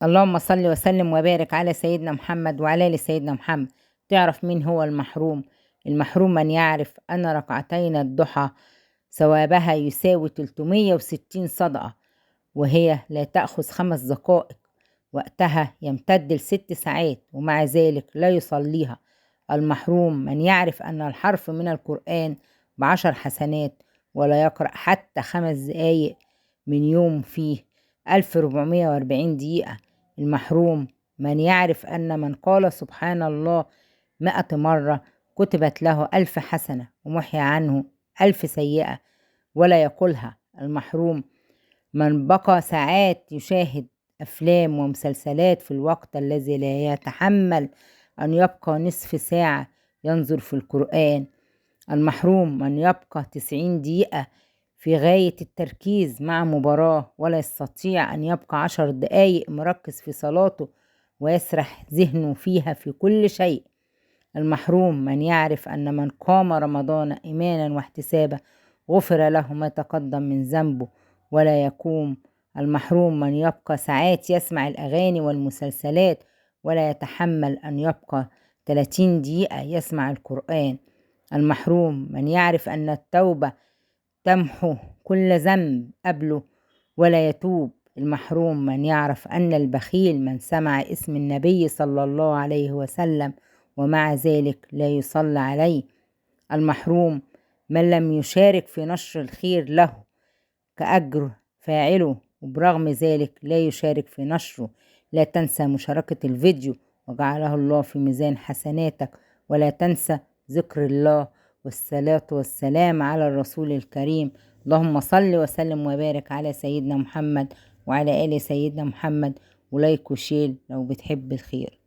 اللهم صل وسلم وبارك على سيدنا محمد وعلى آل سيدنا محمد. تعرف مين هو المحروم؟ المحروم من يعرف أن ركعتين الضحى ثوابها يساوي 360 صدقة، وهي لا تأخذ 5 دقائق، وقتها يمتد ل6 ساعات، ومع ذلك لا يصليها. المحروم من يعرف أن الحرف من القرآن ب10 حسنات، ولا يقرأ حتى 5 دقايق من يوم فيه 1440 دقيقة. المحروم من يعرف أن من قال سبحان الله 100 مرة كتبت له 1000 حسنة ومحي عنه 1000 سيئة، ولا يقولها. المحروم من بقى ساعات يشاهد أفلام ومسلسلات في الوقت الذي لا يتحمل أن يبقى نصف ساعة ينظر في القرآن. المحروم من يبقى 90 دقيقة في غاية التركيز مع مباراة، ولا يستطيع أن يبقى 10 دقايق مركز في صلاته ويسرح ذهنه فيها في كل شيء. المحروم من يعرف أن من قام رمضان إيمانا واحتسابا غفر له ما تقدم من ذنبه، ولا يقوم. المحروم من يبقى ساعات يسمع الأغاني والمسلسلات، ولا يتحمل أن يبقى 30 دقيقة يسمع القرآن. المحروم من يعرف أن التوبة تمحو كل ذنب قبله ولا يتوب. المحروم من يعرف أن البخيل من سمع اسم النبي صلى الله عليه وسلم ومع ذلك لا يصلى عليه. المحروم من لم يشارك في نشر الخير له كأجر فاعله، وبرغم ذلك لا يشارك في نشره. لا تنسى مشاركة الفيديو وجعله الله في ميزان حسناتك، ولا تنسى ذكر الله والصلاة والسلام على الرسول الكريم. اللهم صل وسلم وبارك على سيدنا محمد وعلى آل سيدنا محمد، ولايك وشير لو بتحب الخير.